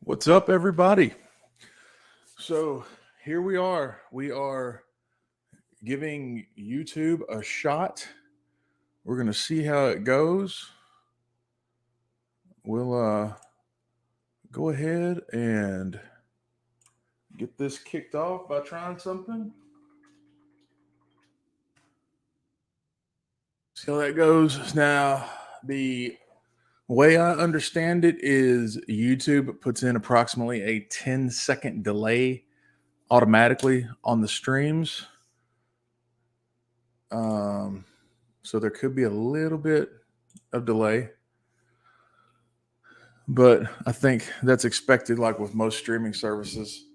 What's up, everybody? So here we are. We are giving YouTube a shot. We're going to see how it goes. We'll go ahead and get this kicked off by trying something. See how that goes. Now, the way I understand it is YouTube puts in approximately a 10-second delay automatically on the streams. So there could be a little bit of delay, but I think that's expected, like with most streaming services.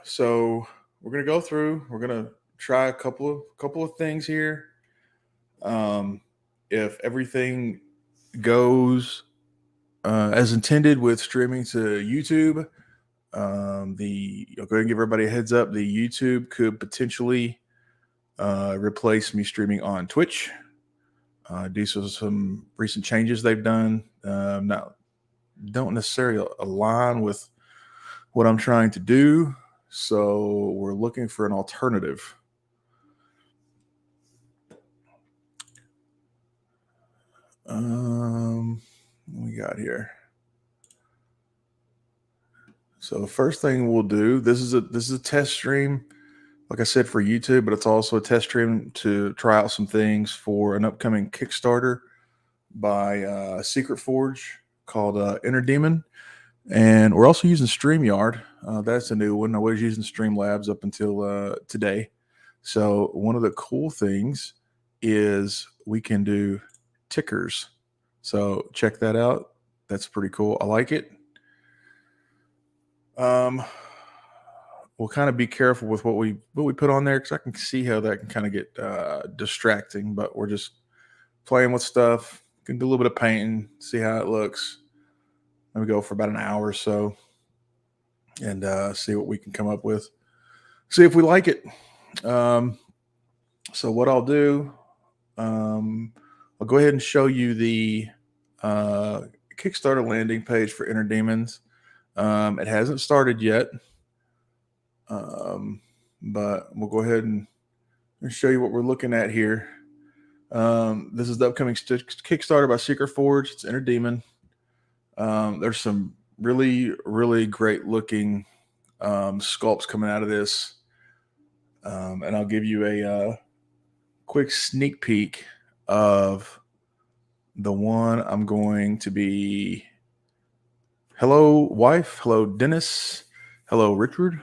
So we're gonna go through. We're gonna try a couple of things here. If everything goes as intended with streaming to YouTube, I'll go ahead and give everybody a heads up. The YouTube could potentially replace me streaming on Twitch. Due to some recent changes they've done, don't necessarily align with what I'm trying to do. So we're looking for an alternative. What we got here. So the first thing we'll do, this is a test stream, like I said, for YouTube, but it's also a test stream to try out some things for an upcoming Kickstarter by Secret Forge called Inner Demon. And we're also using StreamYard. That's a new one. I was using Streamlabs up until today. So one of the cool things is we can do tickers. So check that out. That's pretty cool. I like it. We'll kind of be careful with what we put on there because I can see how that can kind of get distracting. But we're just playing with stuff. Can do a little bit of painting, see how it looks. Let me go for about an hour or so and see what we can come up with. See if we like it. So what I'll do, I'll go ahead and show you the Kickstarter landing page for Inner Demons. It hasn't started yet, but we'll go ahead and show you what we're looking at here. This is the upcoming Kickstarter by Secret Forge. It's Inner Demon. There's some really, really great looking sculpts coming out of this. And I'll give you a quick sneak peek of the one I'm going to be. Hello, wife. Hello, Dennis. Hello, Richard.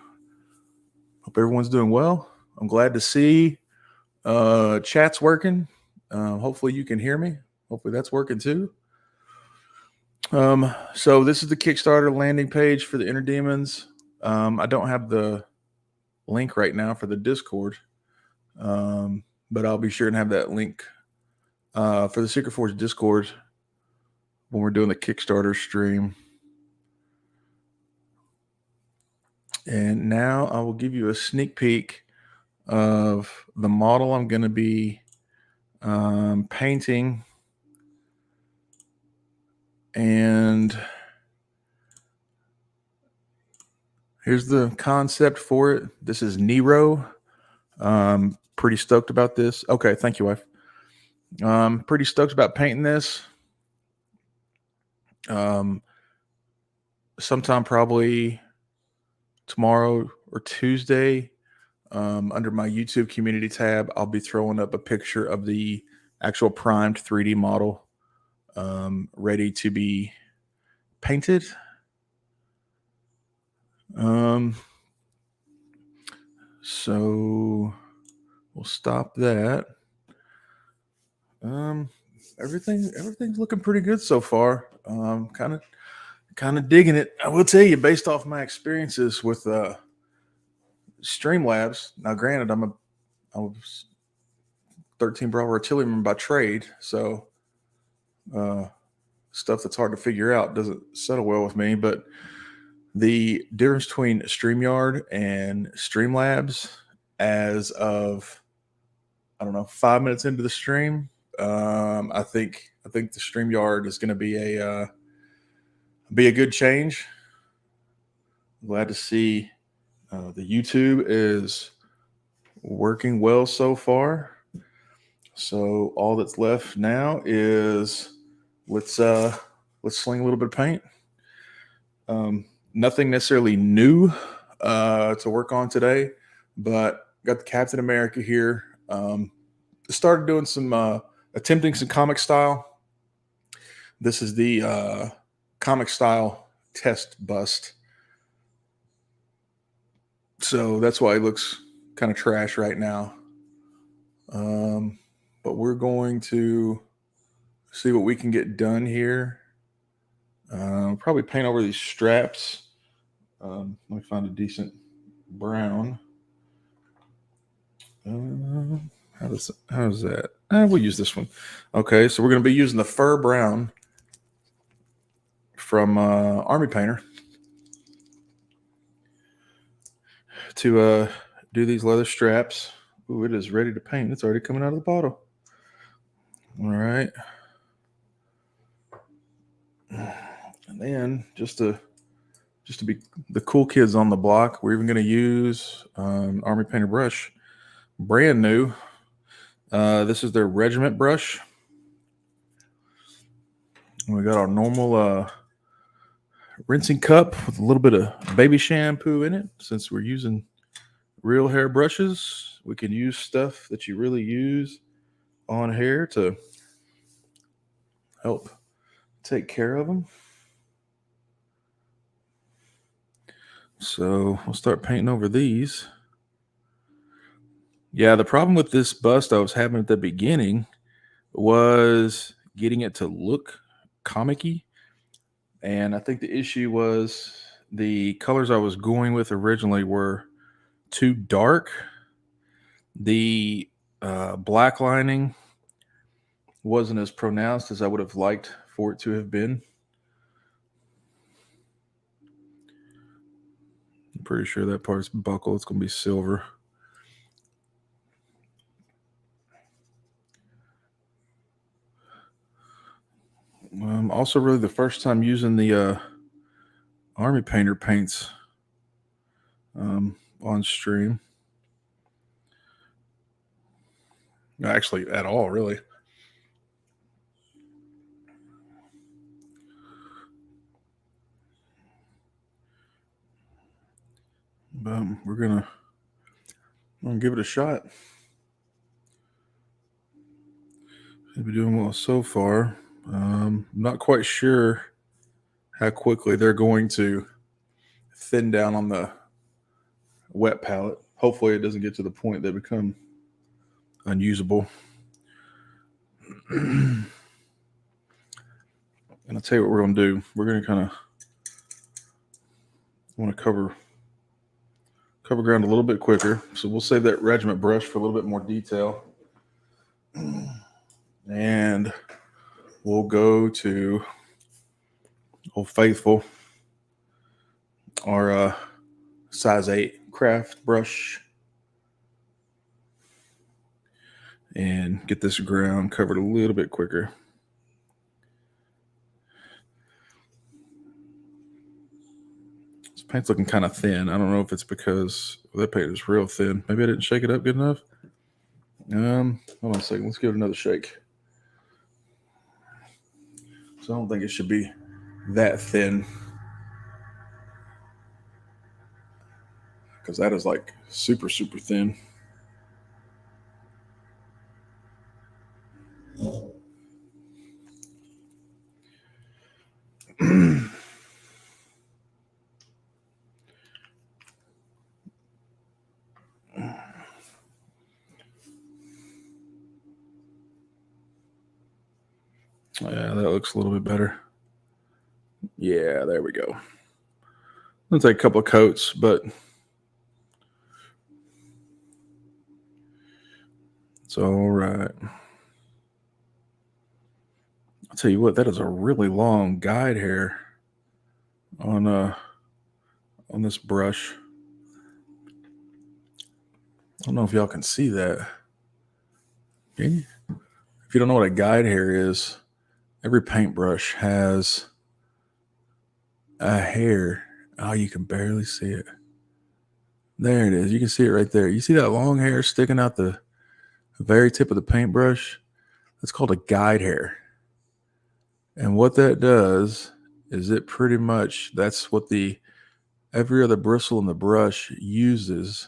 Hope everyone's doing well. I'm glad to see chat's working. Hopefully you can hear me. Hopefully that's working too. So this is the Kickstarter landing page for the Inner Demons. I don't have the link right now for the Discord, but I'll be sure and have that link for the Secret Forge Discord when we're doing the Kickstarter stream. And now I will give you a sneak peek of the model I'm going to be painting. And here's the concept for it. This is Nero. Pretty stoked about this. Okay, thank you, wife. Pretty stoked about painting this. Sometime probably tomorrow or Tuesday, under my YouTube community tab, I'll be throwing up a picture of the actual primed 3D model, ready to be painted. So we'll stop that. Everything's looking pretty good so far. Kind of digging it. I will tell you, based off my experiences with Streamlabs. Now, granted, I was 13 Bravo artilleryman by trade, so stuff that's hard to figure out doesn't settle well with me. But the difference between StreamYard and Streamlabs, as of 5 minutes into the stream, I think the StreamYard is going to be Be a good change. Glad to see the YouTube is working well so far. So all that's left now is let's sling a little bit of paint. Nothing necessarily new to work on today, but got the Captain America here. Started doing some attempting some comic style. This is the comic style test bust. So that's why it looks kind of trash right now. But we're going to see what we can get done here. Probably paint over these straps. Let me find a decent brown. How's that? We'll use this one. Okay, so we're going to be using the fur brown from Army Painter to do these leather straps. Ooh, it is ready to paint. It's already coming out of the bottle. All right. And then just to be the cool kids on the block, we're even going to use Army Painter brush, brand new. This is their regiment brush. We got our normal rinsing cup with a little bit of baby shampoo in it. Since we're using real hair brushes, we can use stuff that you really use on hair to help take care of them. So we'll start painting over these. Yeah, the problem with this bust I was having at the beginning was getting it to look comic-y. And I think the issue was the colors I was going with originally were too dark. The black lining wasn't as pronounced as I would have liked for it to have been. I'm pretty sure that part's buckle. It's going to be silver. Also really the first time using the Army Painter paints on stream. Actually, at all, really. But we're gonna give it a shot. We've been doing well so far. Not quite sure how quickly they're going to thin down on the wet palette. Hopefully it doesn't get to the point they become unusable. And I'll tell you what we're going to do. We're going to kind of want to cover ground a little bit quicker. So we'll save that regiment brush for a little bit more detail. And we'll go to Old Faithful, our size 8 craft brush, and get this ground covered a little bit quicker. This paint's looking kind of thin. I don't know if it's because that paint is real thin. Maybe I didn't shake it up good enough. Hold on a second. Let's give it another shake. So I don't think it should be that thin, because that is like super, super thin. Yeah, that looks a little bit better. Yeah, there we go. It'll take a couple of coats, but it's all right. I'll tell you what, that is a really long guide hair on this brush. I don't know if y'all can see that. Can you? If you don't know what a guide hair is, every paintbrush has a hair. Oh, you can barely see it. There it is. You can see it right there. You see that long hair sticking out the very tip of the paintbrush? That's called a guide hair. And what that does is it pretty much, that's what every other bristle in the brush uses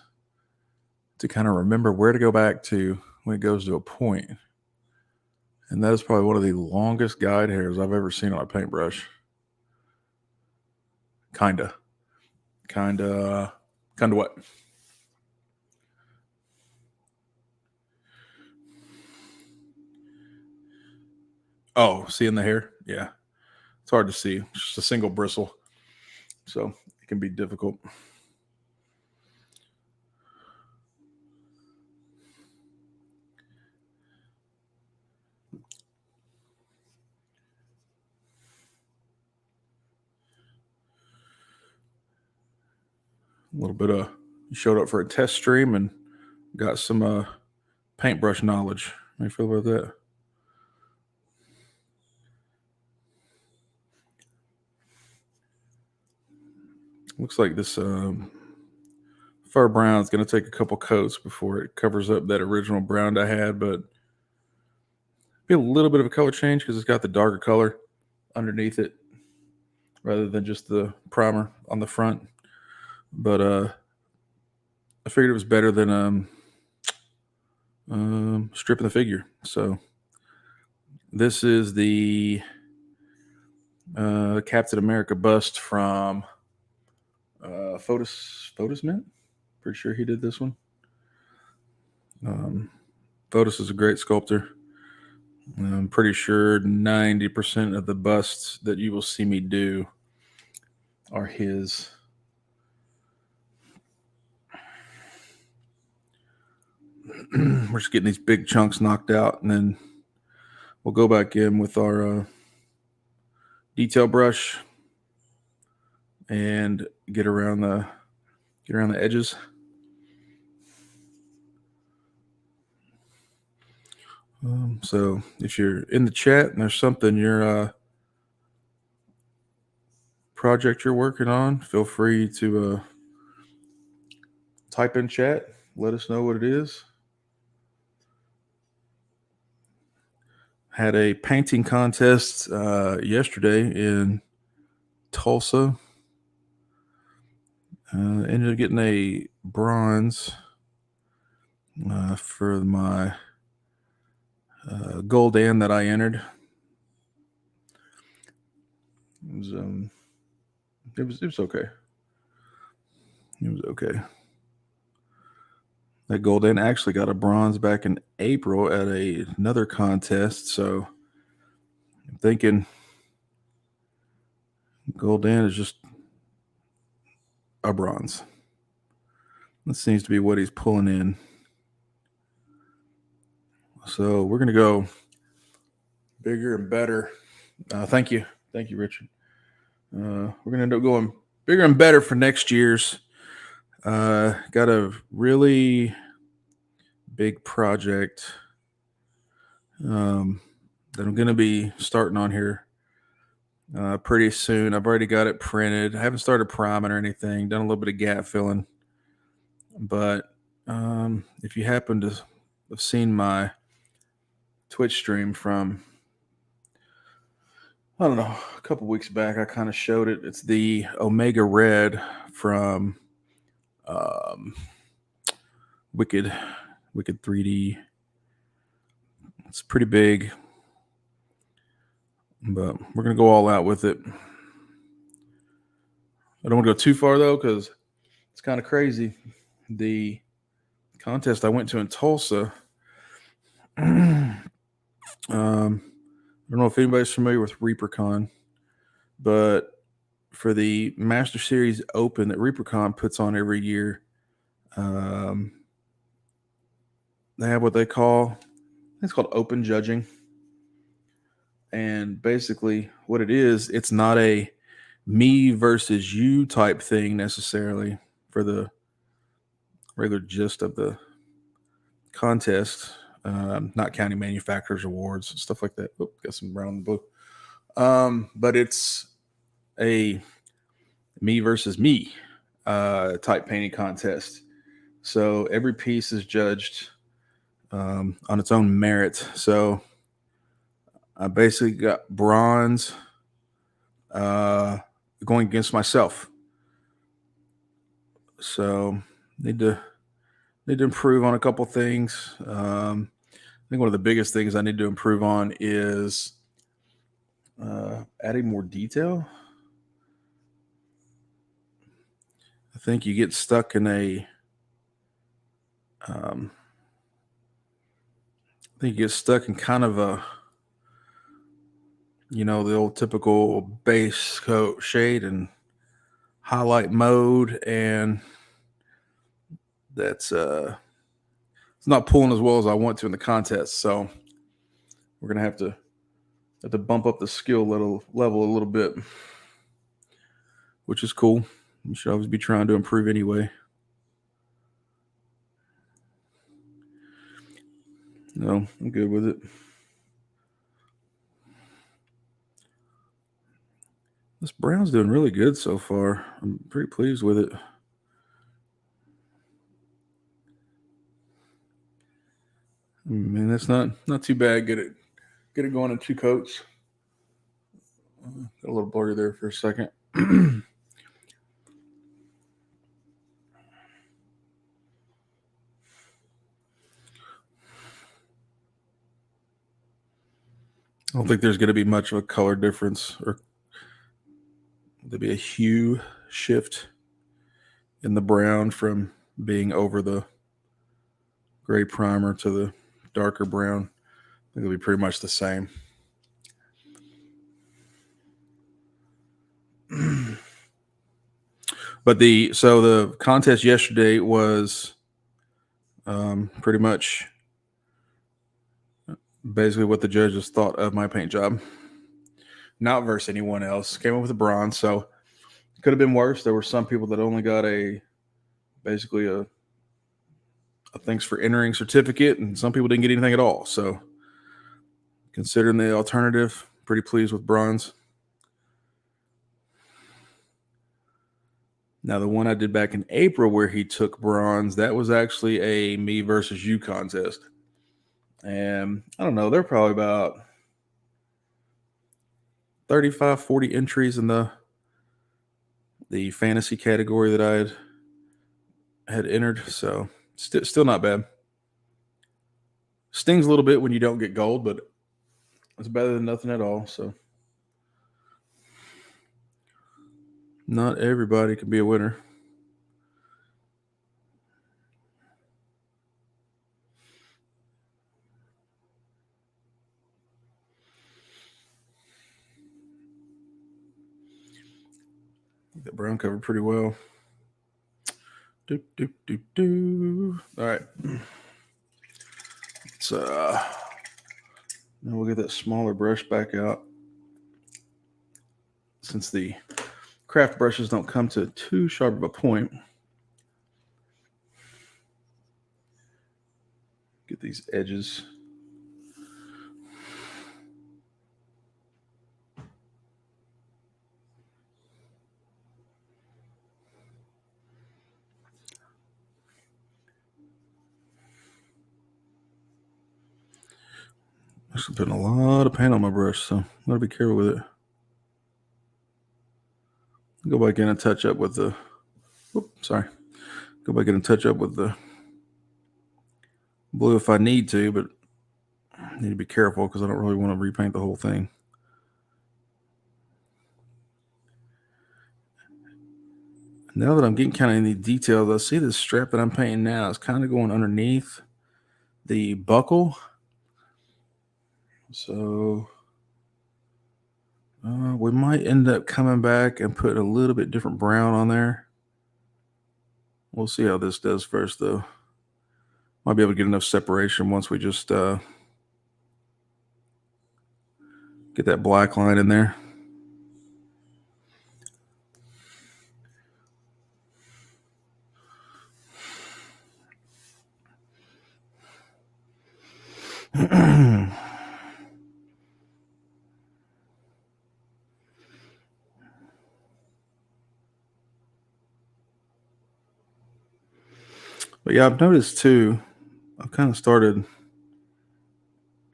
to kind of remember where to go back to when it goes to a point. And that is probably one of the longest guide hairs I've ever seen on a paintbrush. Kinda what? Oh, seeing the hair? Yeah. It's hard to see. It's just a single bristle. So it can be difficult. A little bit of, you showed up for a test stream and got some paintbrush knowledge. How you feel about that? Looks like this fur brown is going to take a couple coats before it covers up that original brown I had, but be a little bit of a color change because it's got the darker color underneath it rather than just the primer on the front. But I figured it was better than stripping the figure. So this is the Captain America bust from Fotis Mint. Pretty sure he did this one. Fotis is a great sculptor. I'm pretty sure 90% of the busts that you will see me do are his. We're just getting these big chunks knocked out, and then we'll go back in with our detail brush and get around the edges. So if you're in the chat and there's something your project you're working on, feel free to type in chat. Let us know what it is. Had a painting contest yesterday in Tulsa. Ended up getting a bronze for my gold and that I entered. It was okay. It was okay. That gold and actually got a bronze back in April at another contest. So I'm thinking gold and is just a bronze. That seems to be what he's pulling in. So we're going to go bigger and better. Thank you, Richard. We're going to end up going bigger and better for next year's. Got a really big project that I'm going to be starting on here pretty soon. I've already got it printed. I haven't started priming or anything. Done a little bit of gap filling. But if you happen to have seen my Twitch stream from, I don't know, a couple weeks back, I kind of showed it. It's the Omega Red from Wicked 3D. It's pretty big, but we're going to go all out with it. I don't want to go too far, though, because it's kind of crazy. The contest I went to in Tulsa, I don't know if anybody's familiar with ReaperCon, but for the Master Series Open that ReaperCon puts on every year, they have what they call, it's called open judging. And basically what it is, it's not a me versus you type thing necessarily for the regular gist of the contest, not counting manufacturers awards and stuff like that. Oh, got some brown and blue. But it's a me versus me type painting contest. So every piece is judged on its own merit. So I basically got bronze going against myself. So need to improve on a couple things. I think one of the biggest things I need to improve on is adding more detail. I think you get stuck in I think you get stuck in kind of a, the old typical base coat shade and highlight mode, and that's it's not pulling as well as I want to in the contest. So we're gonna have to bump up the skill level a little bit, which is cool. You should always be trying to improve anyway. No, I'm good with it. This brown's doing really good so far. I'm pretty pleased with it. Man, that's not too bad. Get it going in 2 coats. Got a little blurry there for a second. I don't think there's going to be much of a color difference, or there'll be a hue shift in the brown from being over the gray primer to the darker brown. I think it'll be pretty much the same. But the contest yesterday was pretty much basically what the judges thought of my paint job. Not versus anyone else. Came up with a bronze, so it could have been worse. There were some people that only got basically a thanks for entering certificate, and some people didn't get anything at all. So considering the alternative, pretty pleased with bronze. Now, the one I did back in April where he took bronze, that was actually a me versus you contest. And I don't know, there are probably about 35, 40 entries in the fantasy category that I had entered. So still not bad. Stings a little bit when you don't get gold, but it's better than nothing at all. So not everybody can be a winner. That brown covered pretty well. All right. So now we'll get that smaller brush back out. Since the craft brushes don't come to too sharp of a point, get these edges. I'm putting a lot of paint on my brush, so I gotta be careful with it. Go back in and touch up with the. Go back in and touch up with the blue if I need to, but I need to be careful because I don't really want to repaint the whole thing. Now that I'm getting kind of in the details, I see this strap that I'm painting now is kind of going underneath the buckle. So we might end up coming back and put a little bit different brown on there. We'll see how this does first, though. Might be able to get enough separation once we just get that black line in there. But yeah, I've noticed too, I've kind of started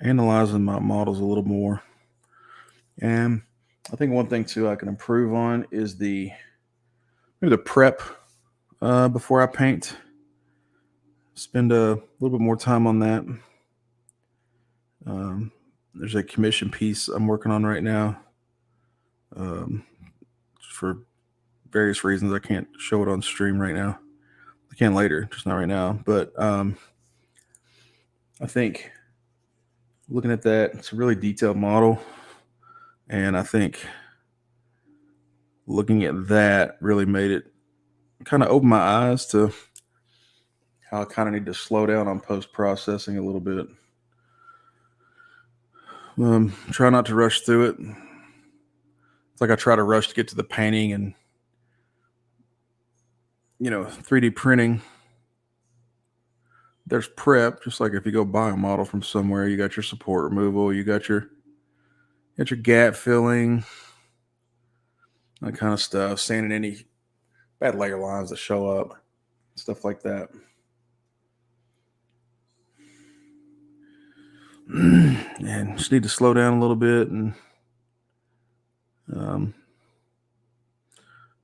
analyzing my models a little more. And I think one thing too I can improve on is maybe the prep before I paint. Spend a little bit more time on that. There's a commission piece I'm working on right now. For various reasons, I can't show it on stream right now. I can later, just not right now. But I think looking at that, it's a really detailed model. And I think looking at that really made it kind of open my eyes to how I kind of need to slow down on post-processing a little bit. Try not to rush through it. It's like I try to rush to get to the painting and, 3D printing. There's prep, just like if you go buy a model from somewhere, you got your support removal, you got your gap filling, that kind of stuff, sanding any bad layer lines that show up, stuff like that. And just need to slow down a little bit. And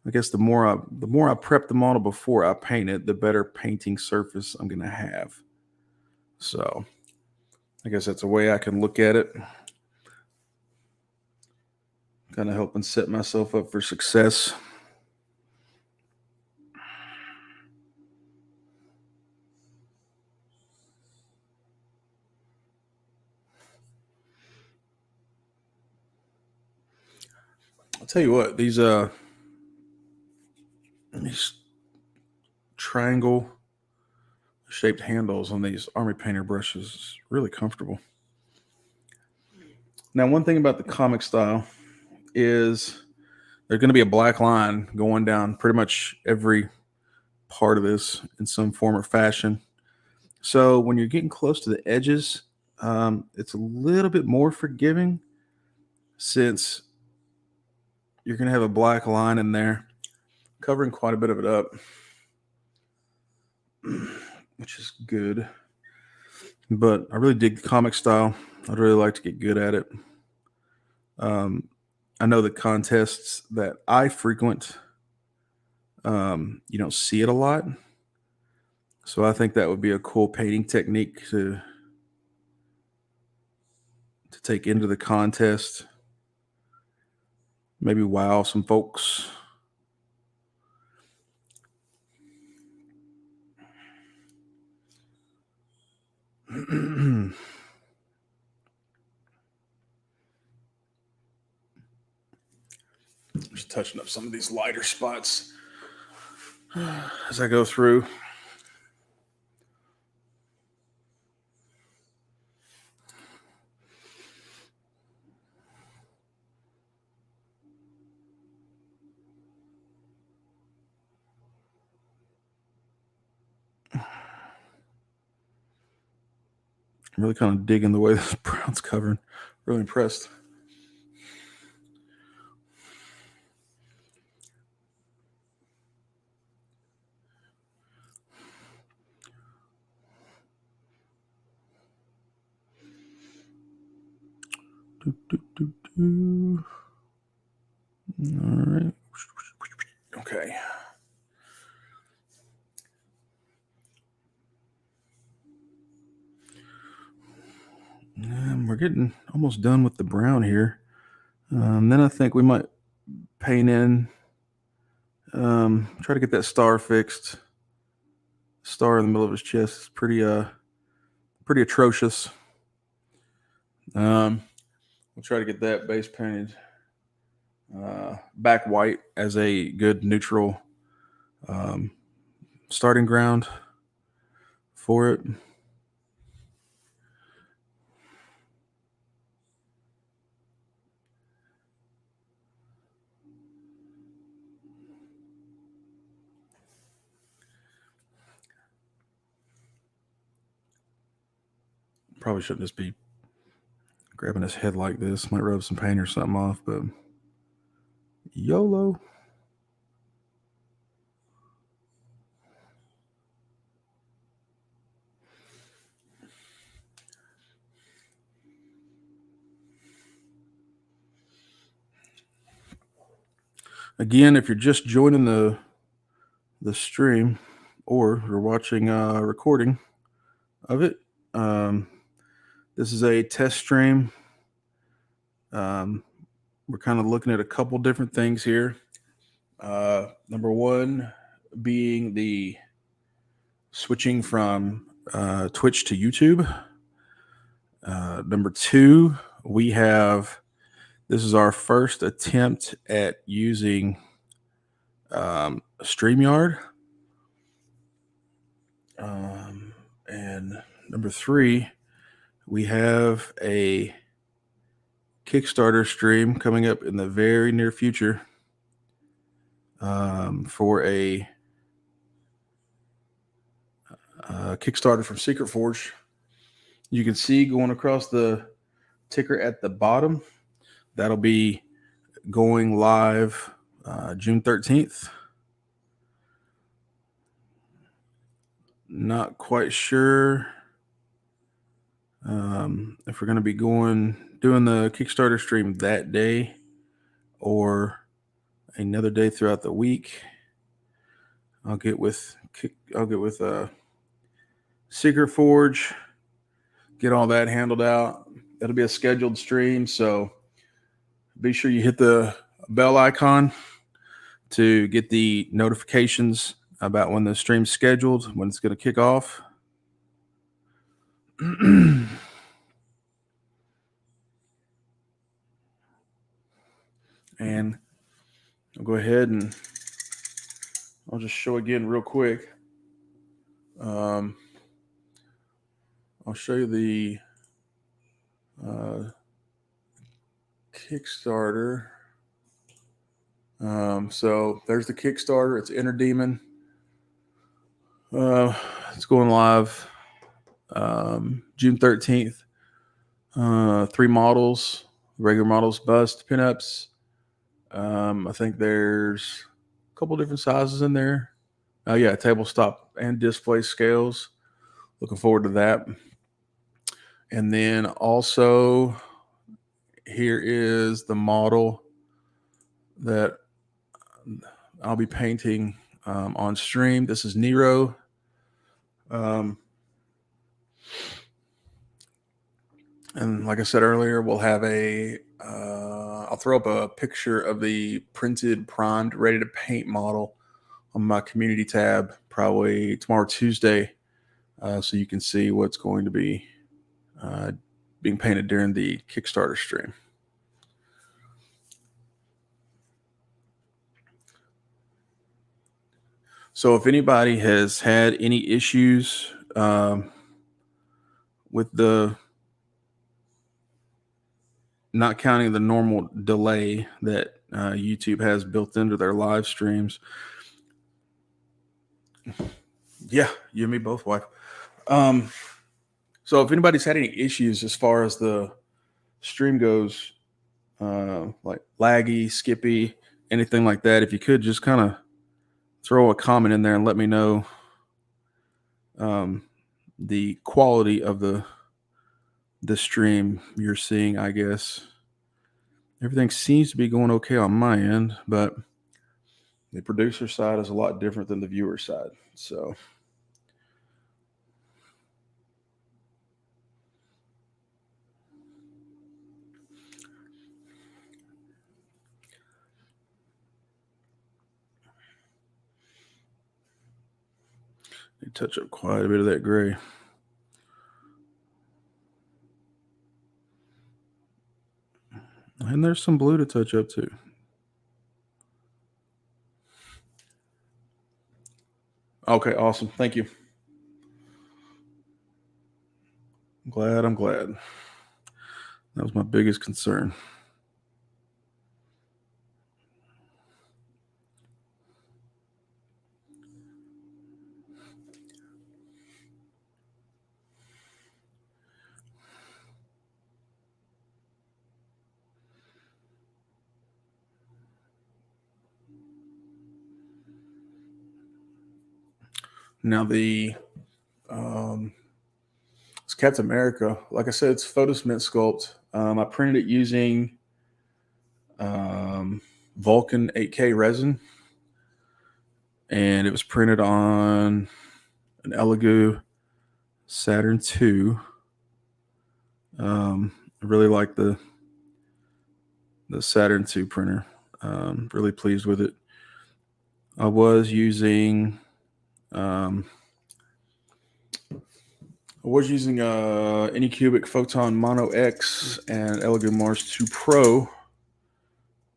I guess the more I prep the model before I paint it, the better painting surface I'm going to have. So I guess that's a way I can look at it. Kind of helping set myself up for success. I'll tell you what, these triangle shaped handles on these Army Painter brushes is really comfortable. Now, one thing about the comic style is there's going to be a black line going down pretty much every part of this in some form or fashion. So when you're getting close to the edges, it's a little bit more forgiving since you're going to have a black line in there covering quite a bit of it up, which is good. But I really dig the comic style. I'd really like to get good at it. I know the contests that I frequent, you don't see it a lot. So I think that would be a cool painting technique to take into the contest. Maybe wow some folks. Just touching up some of these lighter spots as I go through. I'm really kind of digging the way this brown's covered. Really impressed. All right. Okay. And we're getting almost done with the brown here. Then I think we might paint in, try to get that star fixed. Star in the middle of his chest is pretty atrocious. We'll try to get that base painted back white as a good neutral starting ground for it. Probably shouldn't just be grabbing his head like this. Might rub some paint or something off, but YOLO. Again, if you're just joining the stream, or you're watching a recording of it, this is a test stream. We're kind of looking at a couple different things here. Number one being the switching from Twitch to YouTube. Number two, this is our first attempt at using StreamYard. And number three, we have a Kickstarter stream coming up in the very near future for a Kickstarter from Secret Forge. You can see going across the ticker at the bottom, that'll be going live June 13th. Not quite sure if we're going to be doing the Kickstarter stream that day or another day throughout the week. I'll get with Secret Forge, get all that handled out. That'll be a scheduled stream, so be sure you hit the bell icon to get the notifications about when the stream's scheduled, when it's going to kick off. And I'll go ahead and I'll just show again real quick. I'll show you the Kickstarter. So there's the Kickstarter. It's Inner Demon. It's going live June 13th. 3 models, regular models, bust, pinups. I think there's a couple different sizes in there. Oh yeah, tabletop and display scales. Looking forward to that. And then also here is the model that I'll be painting on stream. This is Nero. And like I said earlier, we'll have I'll throw up a picture of the printed, primed, ready to paint model on my community tab, probably tomorrow, Tuesday, so you can see what's going to be being painted during the Kickstarter stream. So if anybody has had any issues with the not counting the normal delay that YouTube has built into their live streams. Yeah, you and me both, wife. So if anybody's had any issues as far as the stream goes, like laggy, skippy, anything like that, if you could just kind of throw a comment in there and let me know the quality of the stream you're seeing. I guess everything seems to be going okay on my end, but the producer side is a lot different than the viewer side. So they touch up quite a bit of that gray. And there's some blue to touch up too. Okay, awesome. Thank you. I'm glad. That was my biggest concern. Now the it's Captain America. Like I said, it's photo cement sculpt. I printed it using Vulcan 8K resin, and it was printed on an Elegoo Saturn II. I really like the Saturn II printer. Really pleased with it. I was using Anycubic Photon Mono X and Elegoo Mars 2 Pro,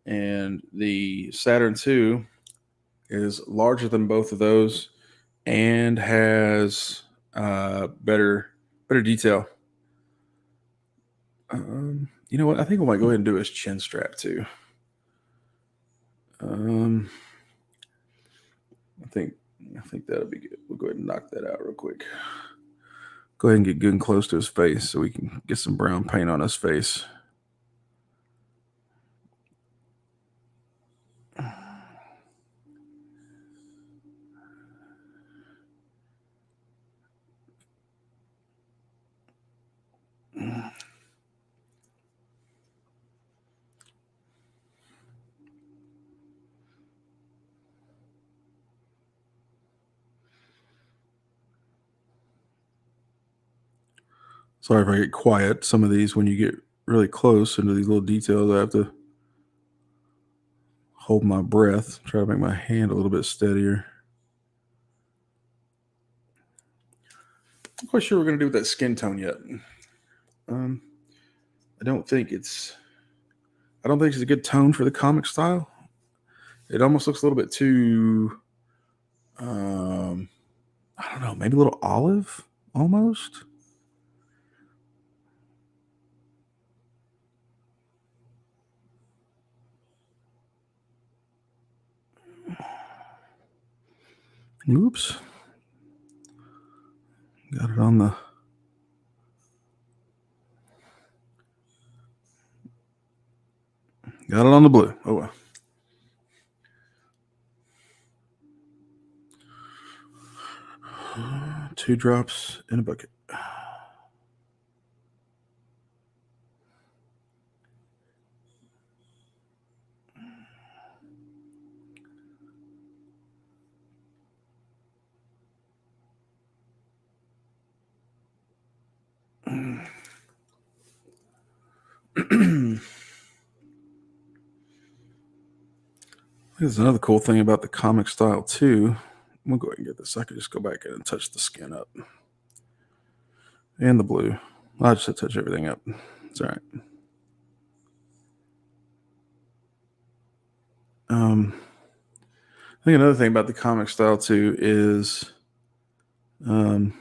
and the Saturn II is larger than both of those and has better detail. You know what? I think I might go ahead and do his chin strap too. I think that'll be good. We'll go ahead and knock that out real quick. Go ahead and get good and close to his face so we can get some brown paint on his face. Sorry if I get quiet. Some of these, when you get really close into these little details, I have to hold my breath, try to make my hand a little bit steadier. I'm not quite sure what we're going to do with that skin tone yet. I don't think it's a good tone for the comic style. It almost looks a little bit too, I don't know, maybe a little olive almost. Oops. Got it on the blue. Oh well. Two drops in a bucket. There's another cool thing about the comic style too. I'm gonna go ahead and get this. I could just go back in and touch the skin up. And the blue. I'll just touch everything up. It's all right. I think another thing about the comic style too is there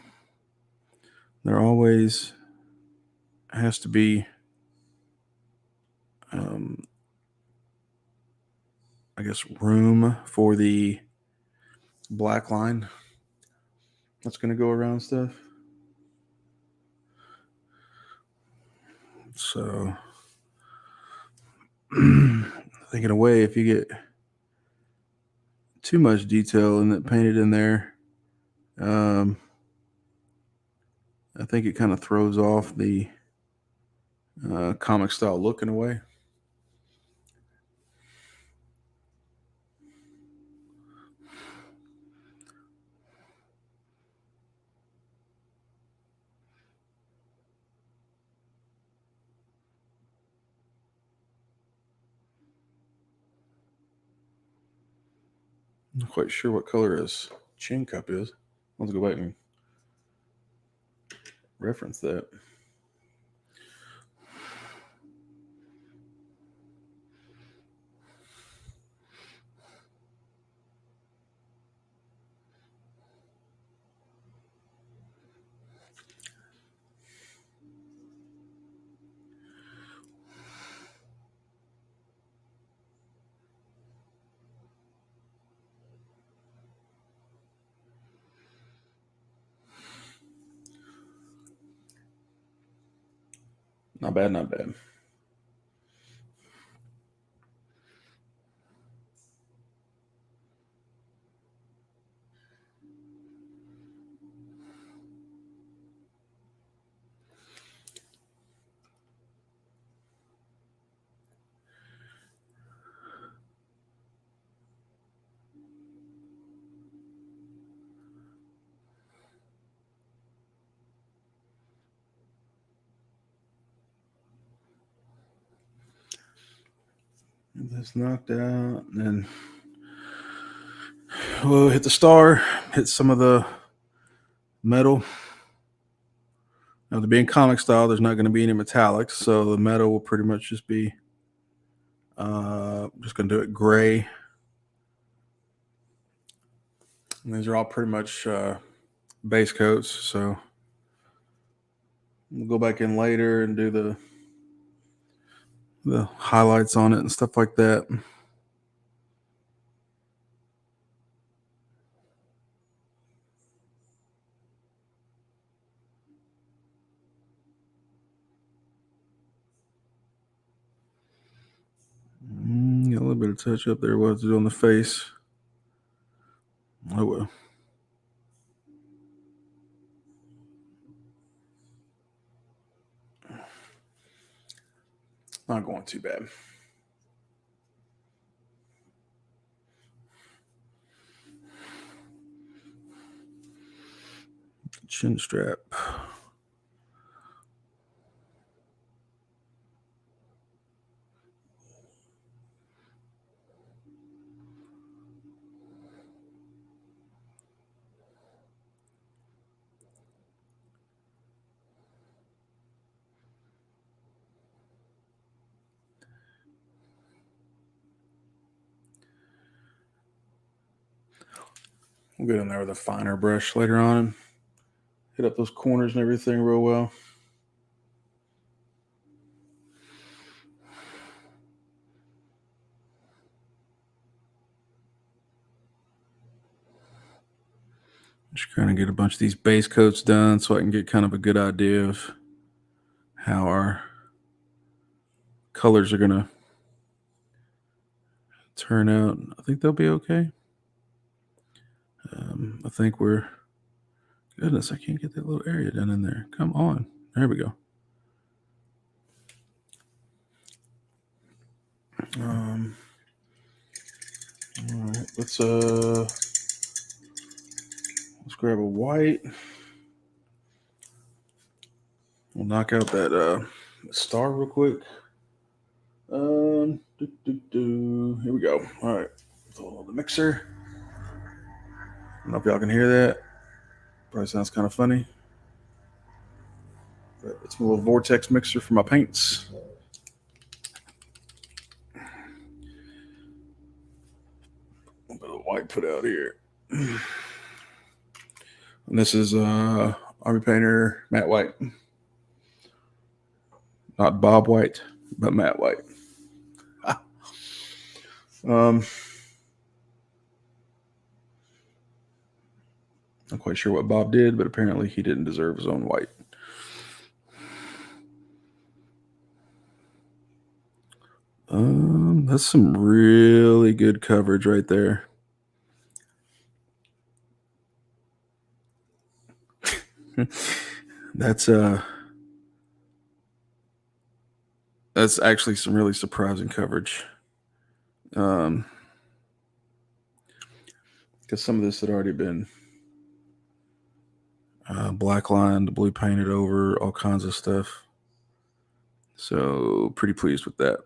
always has to be I guess room for the black line that's going to go around stuff. So I think in a way, if you get too much detail and it painted in there, I think it kind of throws off the comic style look in a way. I'm not quite sure what color his chin cup is. Let's go back and reference that. Not bad, not bad. Get this knocked out, and then we'll hit the star, hit some of the metal. Now, to being comic style, there's not going to be any metallics, so the metal will pretty much just be just going to do it gray. And these are all pretty much base coats, so we'll go back in later and do the highlights on it and stuff like that. Got a little bit of touch up there. What to do on the face? Oh well. Not going too bad. Chin strap. We'll get in there with a finer brush later on and hit up those corners and everything real well. Just kind of get a bunch of these base coats done so I can get kind of a good idea of how our colors are going to turn out. I think they'll be okay. I think we're... Goodness, I can't get that little area done in there. Come on. There we go. All right, let's grab a white. We'll knock out that star real quick. Here we go. All right, throw the mixer. I don't know if y'all can hear that. Probably sounds kind of funny. But it's a little vortex mixer for my paints. A bit of white put out here. And this is Army Painter Matte White. Not Bob White, but Matte White. Not quite sure what Bob did, but apparently he didn't deserve his own white. That's some really good coverage right there. That's actually some really surprising coverage. Because some of this had already been black lined, blue painted over, all kinds of stuff. So pretty pleased with that.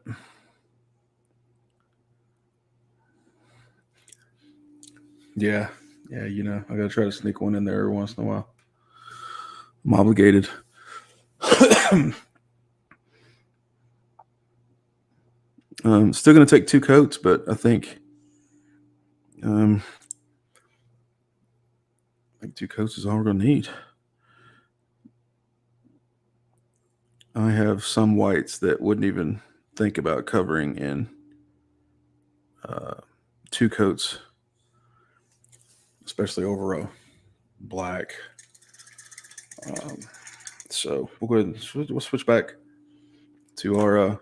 Yeah, you know, I gotta try to sneak one in there every once in a while. I'm obligated. Still gonna take 2 coats, but I think 2 coats is all we're gonna need. I have some whites that wouldn't even think about covering in 2 coats, especially over a black. So we'll go ahead and we'll switch back to our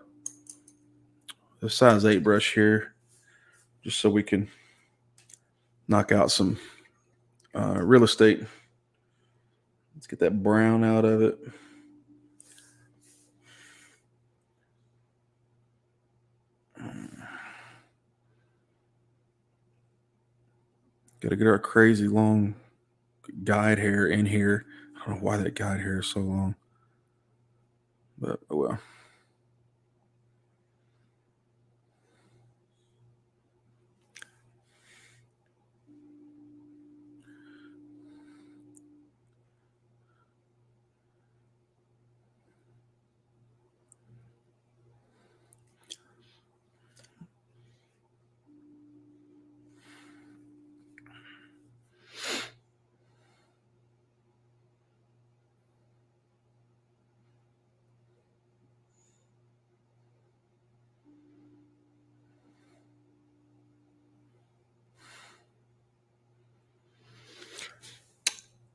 size 8 brush here, just so we can knock out some real estate. Let's get that brown out of it. Got to get our crazy long guide hair in here. I don't know why that guide hair is so long, but oh well.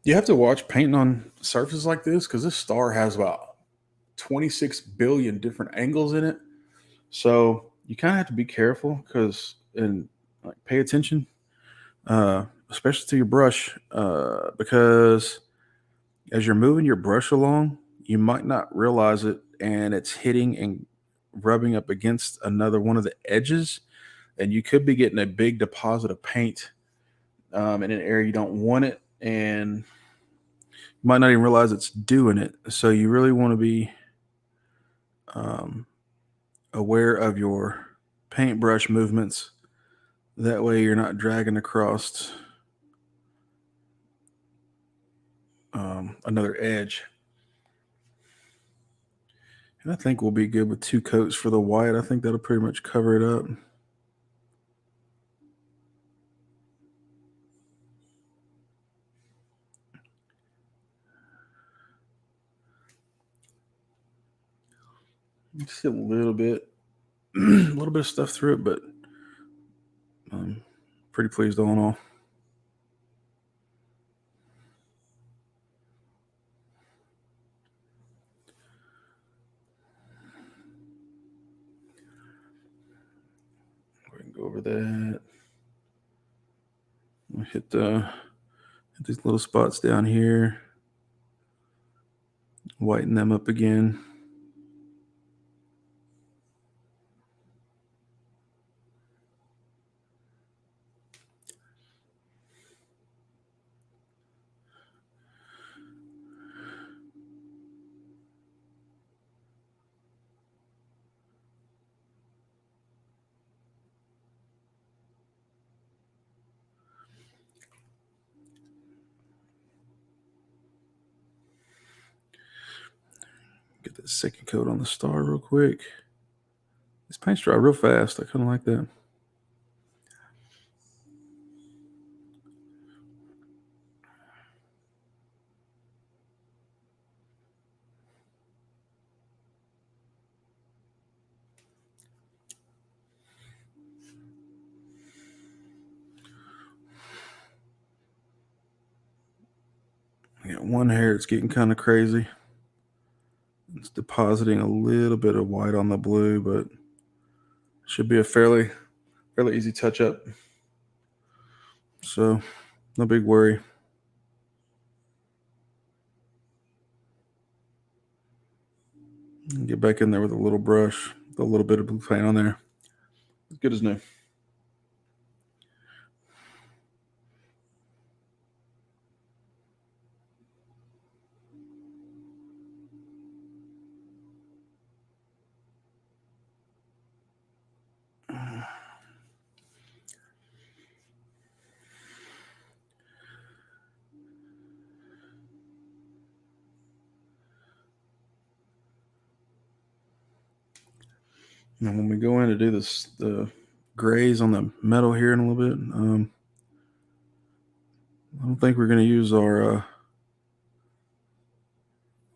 You have to watch painting on surfaces like this because this star has about 26 billion different angles in it. So you kind of have to be careful and like pay attention, especially to your brush, because as you're moving your brush along, you might not realize it, and it's hitting and rubbing up against another one of the edges, and you could be getting a big deposit of paint in an area you don't want it, and you might not even realize it's doing it. So you really want to be um, aware of your paintbrush movements. That way you're not dragging across another edge. And I think we'll be good with 2 coats for the white. I think that'll pretty much cover it up. See a little bit, a little bit of stuff through it, but I'm pretty pleased all in all. We can go over that. I'll hit these little spots down here, whiten them up again. Get that second coat on the star real quick. This paint's dry real fast. I kind of like that. I got one hair that's getting kind of crazy. It's depositing a little bit of white on the blue, but should be a fairly easy touch up. So no big worry. Get back in there with a little brush, with a little bit of blue paint on there. As good as new. And when we go in to do the grays on the metal here in a little bit, I don't think we're going to use our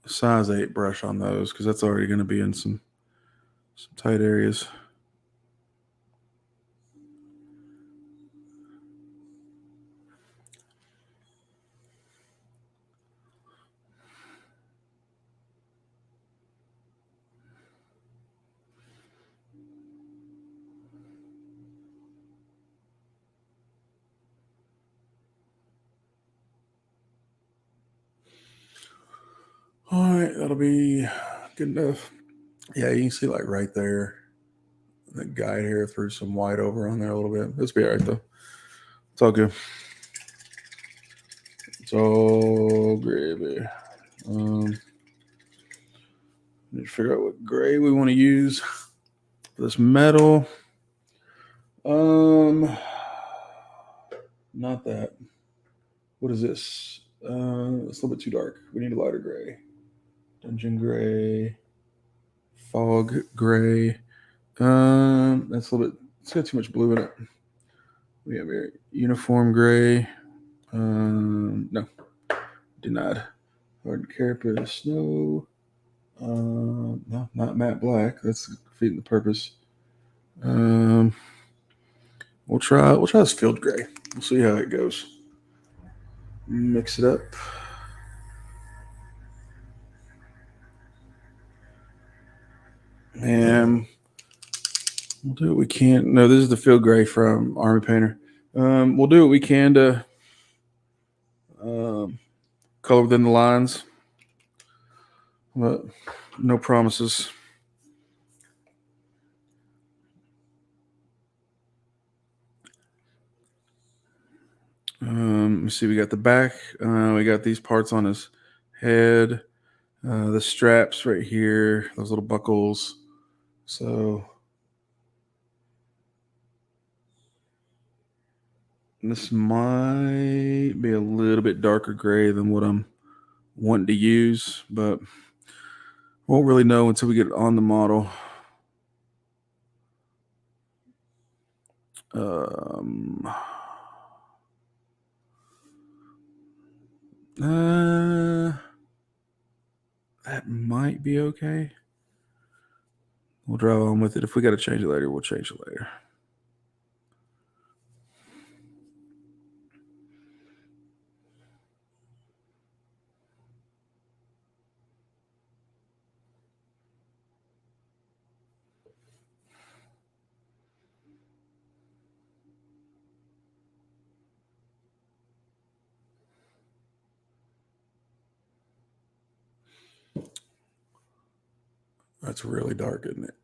size 8 brush on those because that's already going to be in some tight areas. All right, that'll be good enough. Yeah, you can see like right there, the guide here threw some white over on there a little bit. It's be all right though. It's all good. It's all gravy. Need to figure out what gray we want to use for this metal. Not that. What is this? It's a little bit too dark. We need a lighter gray. Dungeon gray. Fog gray. That's a little bit. It's got too much blue in it. We have here uniform gray. No, denied. Hard carapace snow. No, not matte black. That's defeating the purpose. We'll try this field gray. We'll see how it goes. Mix it up. And we'll do what we can. No, this is the field gray from Army Painter. We'll do what we can to color within the lines, but no promises. Let me see. We got the back. We got these parts on his head. The straps right here. Those little buckles. So this might be a little bit darker gray than what I'm wanting to use, but won't really know until we get it on the model. That might be okay. We'll drive on with it. If we got to change it later, we'll change it later. That's really dark, isn't it?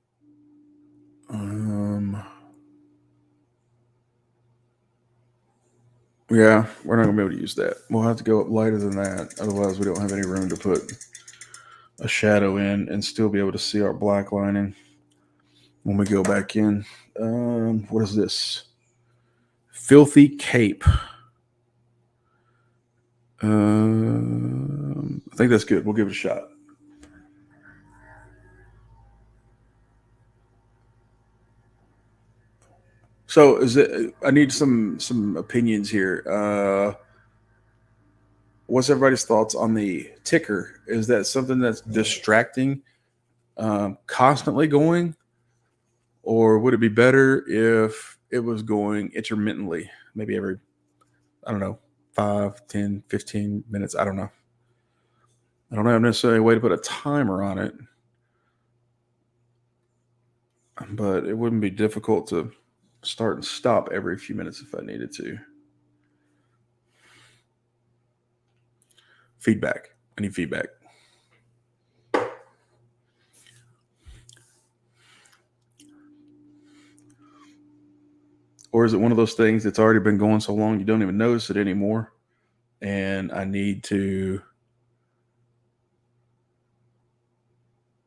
Yeah, we're not gonna be able to use that. We'll have to go up lighter than that. Otherwise, we don't have any room to put a shadow in and still be able to see our black lining when we go back in. What is this? Filthy Cape. I think that's good. We'll give it a shot. So is it? I need some opinions here. What's everybody's thoughts on the ticker? Is that something that's distracting, constantly going, or would it be better if it was going intermittently, maybe every, I don't know, 5, 10, 15 minutes? I don't know. I don't have necessarily a way to put a timer on it, but it wouldn't be difficult to start and stop every few minutes if I needed to. Feedback. I need feedback. Or is it one of those things that's already been going so long you don't even notice it anymore? And I need to.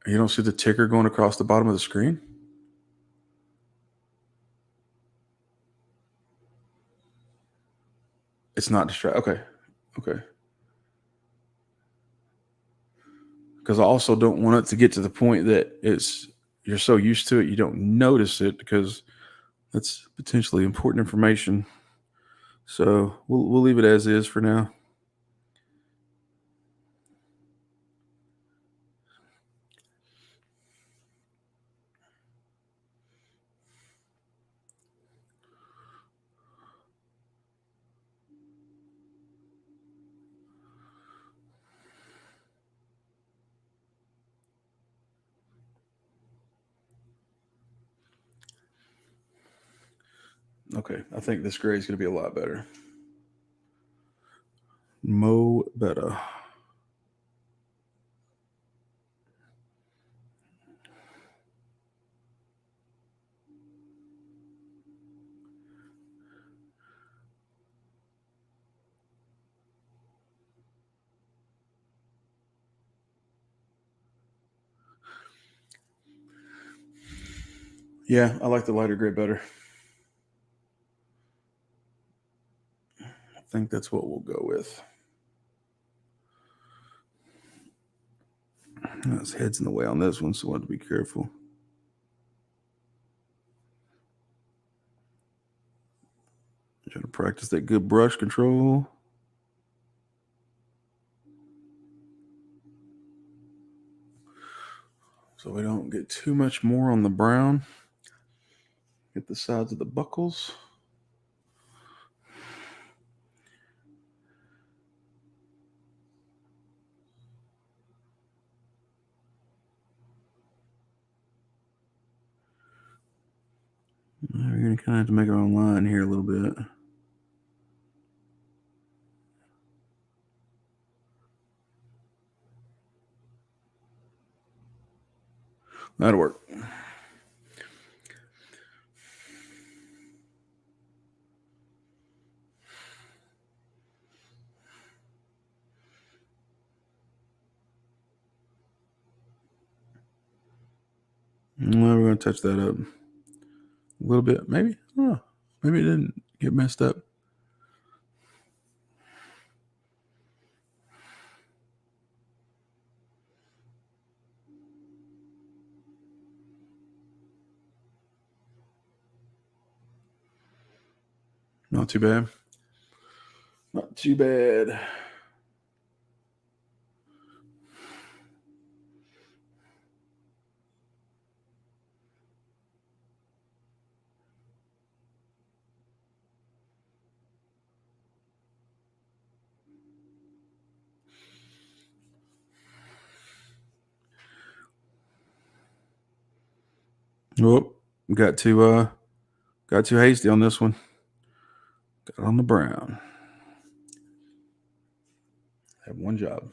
You don't see the ticker going across the bottom of the screen? It's not distract. Okay. Because I also don't want it to get to the point that you're so used to it you don't notice it, because that's potentially important information. So we'll leave it as is for now. Okay, I think this gray is going to be a lot better. Mo better. Yeah, I like the lighter gray better. I think that's what we'll go with. His head's in the way on this one, so I want to be careful. Trying to practice that good brush control. So we don't get too much more on the brown. Get the sides of the buckles. You kind of have to make our own line here a little bit. That'll work. Well, we're going to touch that up a little bit, maybe. Oh, maybe it didn't get messed up. Not too bad. Not too bad. Oh, got too hasty on this one. Got it on the brown. Have one job.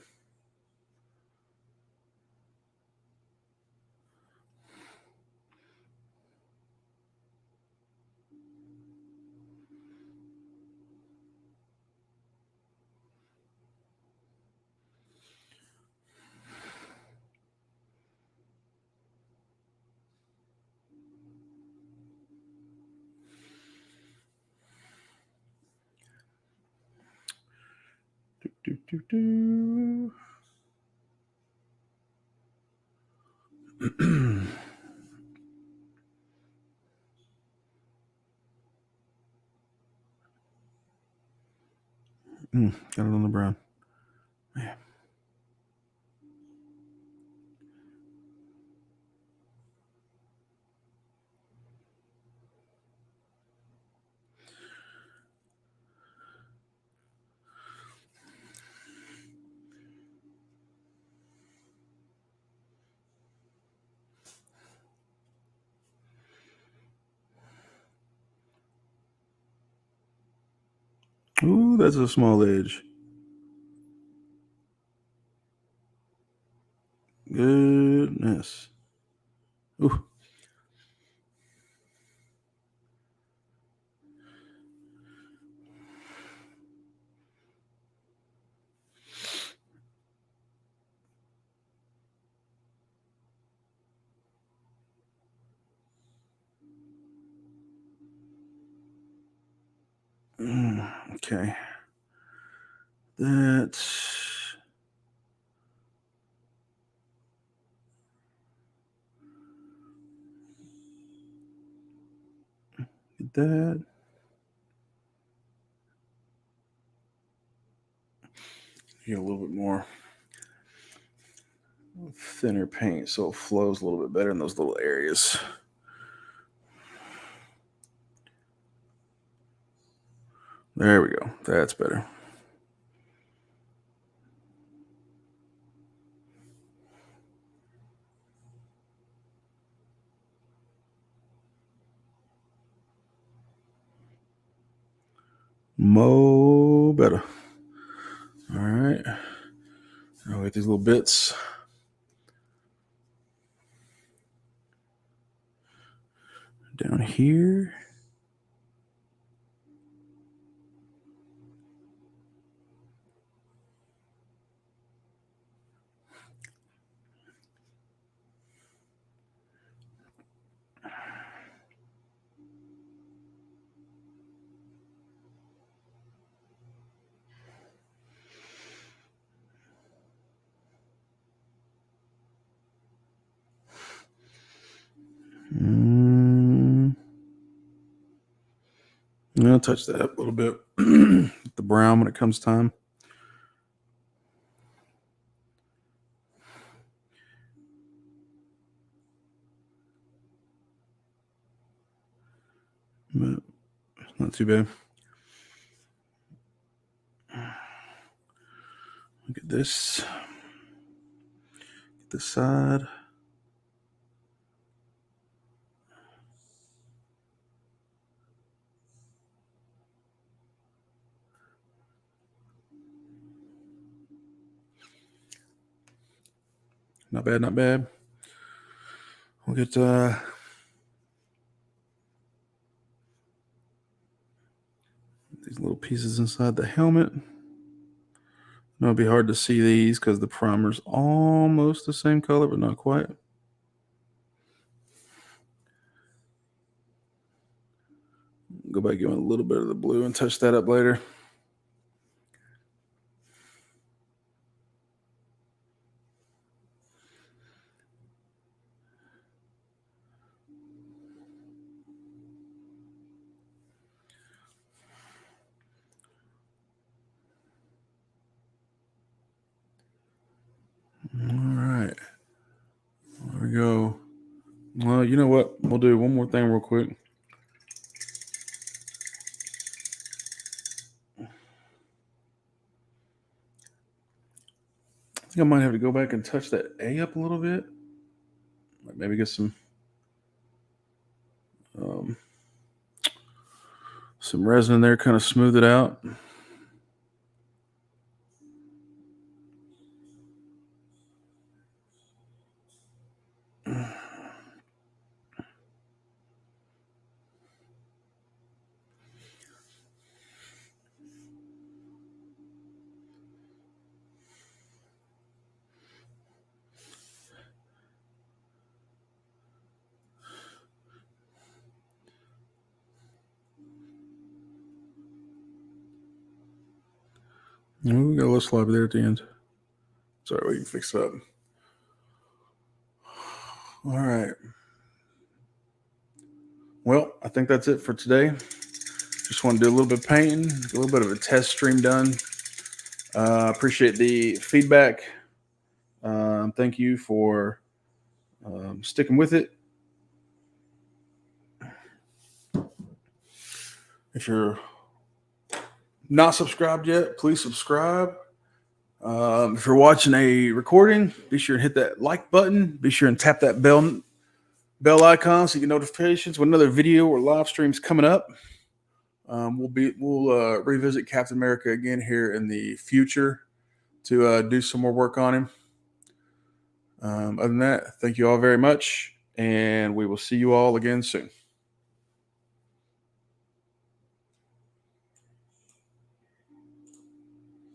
Do. Got it on the brown. Man. Ooh, that's a small edge. Goodness. Ooh. Okay. That's that. Get a little bit more thinner paint so it flows a little bit better in those little areas. There we go. That's better. Mo better. All right. I'll get these little bits. Down here. I'll touch that up a little bit. The brown when it comes time. But not too bad. Look at this. Get this side. Not bad, not bad. We'll get these little pieces inside the helmet. It'll be hard to see these because the primer's almost the same color, but not quite. Go back in with a little bit of the blue and touch that up later. All right. There we go. Well, you know what? We'll do one more thing real quick. I think I might have to go back and touch that A up a little bit. Maybe get some resin in there, kind of smooth it out. We got a little sloppy there at the end. Sorry, we can fix it up. All right. Well, I think that's it for today. Just want to do a little bit of painting, a little bit of a test stream done. Appreciate the feedback. Thank you for sticking with it. If you're not subscribed yet, please subscribe. If you're watching a recording, be sure and hit that like button. Be sure and tap that bell icon so you get notifications when another video or live stream's coming up. We'll revisit Captain America again here in the future to do some more work on him. Other than that, thank you all very much, and we will see you all again soon.